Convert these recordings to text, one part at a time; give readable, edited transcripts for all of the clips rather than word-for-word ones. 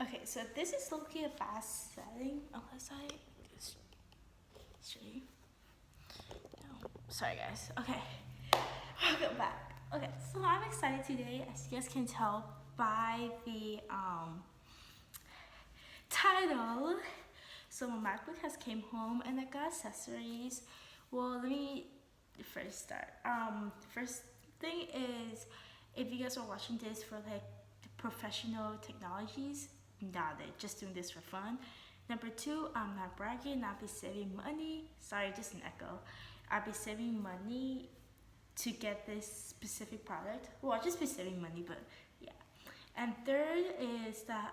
Okay, so this is looking a fast setting unless I stream. No, sorry guys. Okay, welcome back. Okay, so I'm excited today, as you guys can tell by the title. So my MacBook has came home and I got accessories. Well, let me first start. First thing is, if you guys are watching this for like professional technologies, not it, just doing this for fun. Number two, I'm not bragging, I'll be saving money. Sorry, just an echo. I'll be saving money to get this specific product. Well, I'll just be saving money, but yeah. And third is that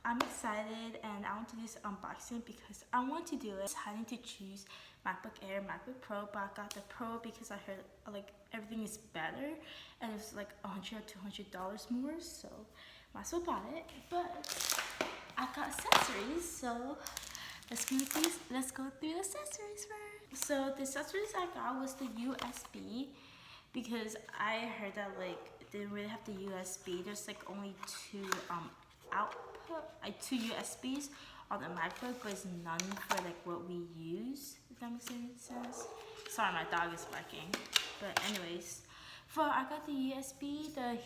I'm excited and I want to do this unboxing because I want to do it. I had to choose MacBook Air, MacBook Pro, but I got the Pro because I heard like everything is better and it's like $100 or $200 more, so might as well buy it. But I got accessories, so let's go through the accessories first. So the accessories I got was the USB because I heard that like they didn't really have the USB. There's like only two two USBs on the MacBook, but it's none for like what we use. If that makes any sense. Sorry, my dog is barking. But anyways, I got the USB, the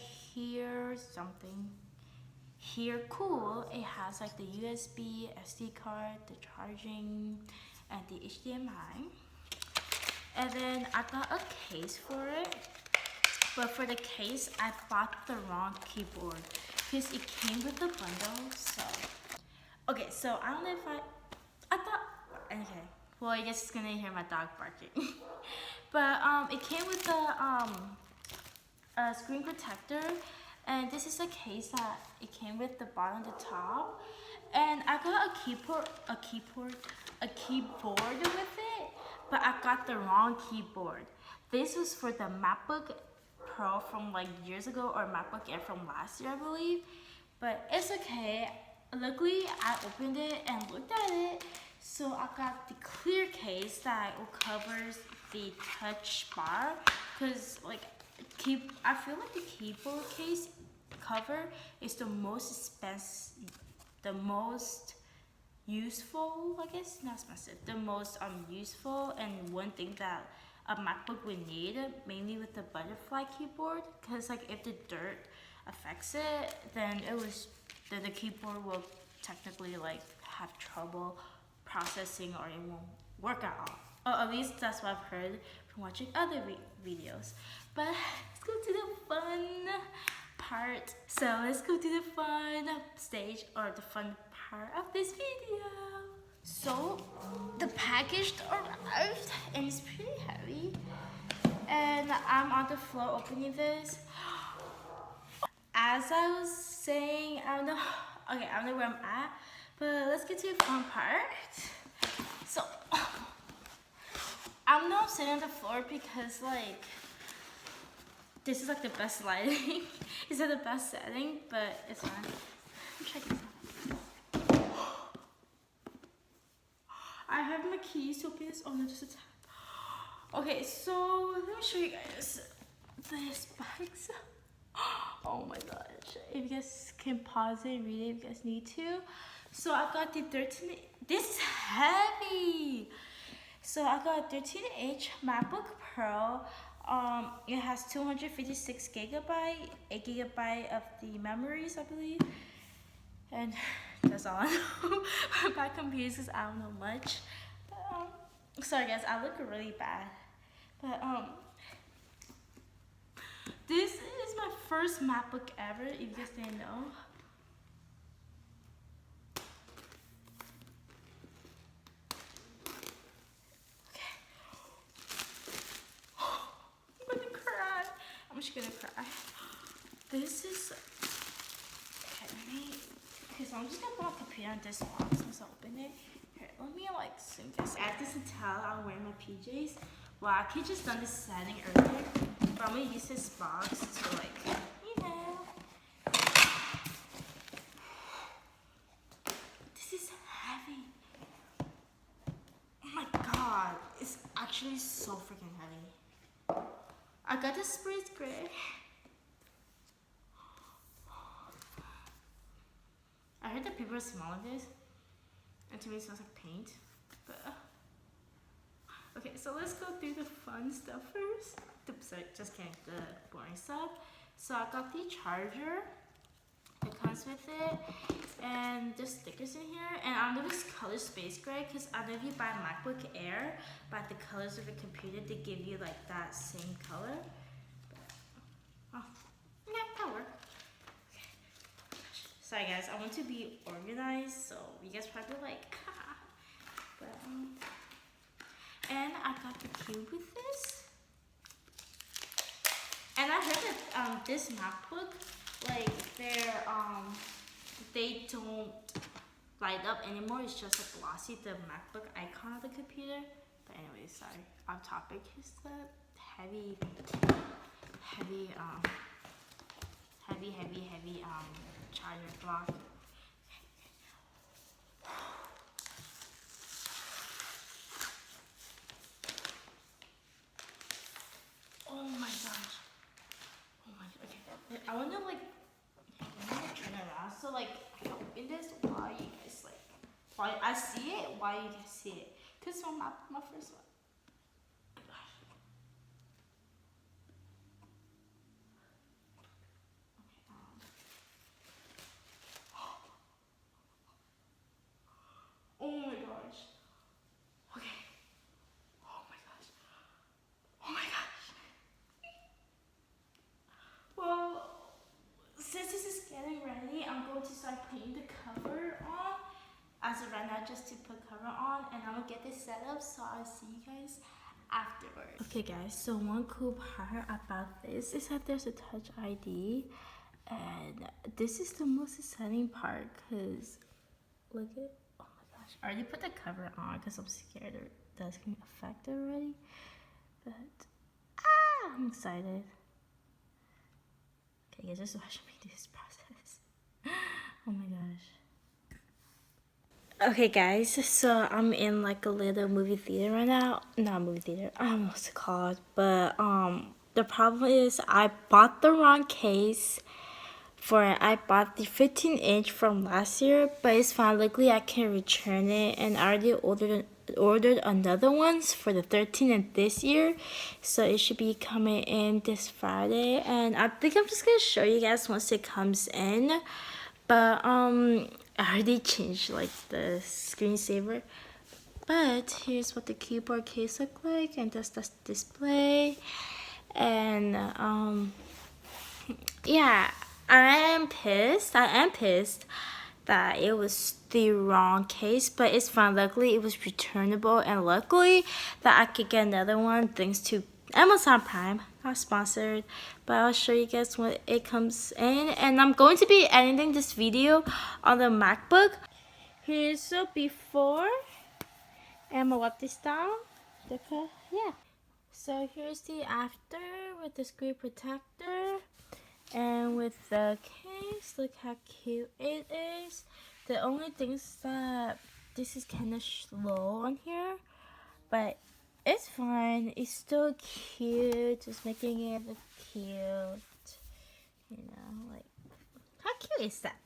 here cool. It has like the USB, SD card, the charging, and the HDMI. And then I got a case for it. But for the case, I bought the wrong keyboard because it came with a bundle. So, okay, so I don't know if I thought, okay. Well, I guess it's gonna hear my dog barking. But it came with a screen protector, and this is a case that it came with the bottom and the top. And I got a keyboard with it, but I got the wrong keyboard. This was for the MacBook Pro from like years ago, or MacBook Air from last year, I believe. But it's okay. Luckily, I opened it and looked at it. So I got the clear case that covers the touch bar, cause like I feel like the keyboard case cover is the most expensive, the most useful, I guess, not expensive, the most useful, and one thing that a MacBook would need, mainly with the butterfly keyboard, because like if the dirt affects it, then the keyboard will technically like have trouble processing, or it won't work at all. Or at least that's what I've heard from watching other videos. But let's go to the fun part. So let's go to the fun stage, or the fun part of this video. So the package arrived and it's pretty heavy. And I'm on the floor opening this. As I was saying, I don't know where I'm at, but let's get to the fun part. So I'm not sitting on the floor because like this is like the best lighting. It's not the best setting, but it's fine. I'm checking this out. I have my keys to open this. Oh no, just a tap. Okay, so let me show you guys this box. Oh my gosh. If you guys can pause it and read it if you guys need to. So I got the 13, this is heavy. So I got a 13-inch MacBook Pro. It has 256 gigabyte, 8 gigabyte of the memories, I believe. And that's all I know about computers, because I don't know much. But, sorry guys, I look really bad. But this is my first MacBook ever, if you guys didn't know. Okay. I'm gonna cry. I'm just gonna cry. This is, okay, because I'm just gonna put my computer on this box once I open it. Here, let me like zoom this. As you can tell, I'm wearing my PJs. Well, I could just done this setting earlier, but I'm gonna use this box to like, you know. This is heavy. Oh my god, it's actually so freaking heavy. I got the space gray. I heard the paper smell like this, and to me it smells like paint. But okay, so let's go through the fun stuff first. Sorry, just kidding, the boring stuff. So I got the charger. It comes with it, and there's stickers in here. And I know this color space gray because I know if you buy a MacBook Air, by the colors of the computer, they give you like that same color. But, oh, yeah, that worked. Okay. Sorry guys, I want to be organized, so you guys probably like, haha. But and I got the cube with this. And I heard that this MacBook, like they don't light up anymore. It's just a glossy, the MacBook icon of the computer. But anyway, sorry, off topic. Is that heavy charger block. Oh my gosh. Oh my, okay. I wanna like, turn around so like I open this while you guys like, while I see it, while you guys see it. Cause it's my first one. Oh my gosh. Okay. Oh my gosh. Oh my gosh. Well, since this is getting ready, I'm going to start putting the cover on. As of right now, just to put cover on, and I'm gonna get this set up, so I'll see you guys afterwards. Okay guys, so one cool part about this is that there's a Touch ID, and this is the most exciting part because look at, oh my gosh, I already put the cover on because I'm scared it doesn't affect it already, but I'm excited. Okay guys, just watch me do this process. Oh my gosh. Okay guys, so I'm in like a little movie theater right now. Not movie theater, I don't know what's it called. But the problem is I bought the wrong case for it. I bought the 15-inch from last year, but it's fine. Luckily I can return it, and I already ordered another ones for the 13 in this year, so it should be coming in this Friday. And I think I'm just gonna show you guys once it comes in. But I already changed like the screensaver. But here's what the keyboard case look like, and that's the display. And yeah, I am pissed that it was the wrong case, but it's fine. Luckily it was returnable, and luckily that I could get another one thanks to Amazon Prime. Not sponsored, but I'll show you guys when it comes in. And I'm going to be editing this video on the MacBook. Here's the before, and I'm gonna wipe this down. Yeah. So here's the after with the screen protector. And with the case, look how cute it is. The only thing is that this is kind of slow on here, but it's fine. It's still cute. Just making it look cute. You know, like, how cute is that?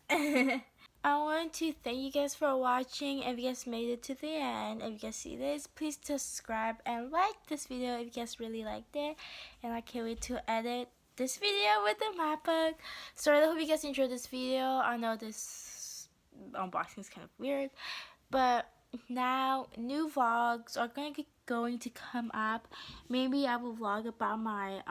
I want to thank you guys for watching. If you guys made it to the end, if you guys see this, please subscribe and like this video if you guys really liked it. And I can't wait to edit this video with the MacBook. So I hope you guys enjoyed this video. I know this unboxing is kind of weird, but now new vlogs are going to come up. Maybe I will vlog about my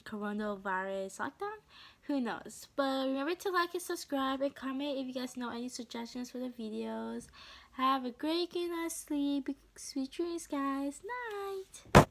coronavirus lockdown. Who knows? But remember to like and subscribe and comment if you guys know any suggestions for the videos. Have a great good night sleep. Sweet dreams, guys. Night.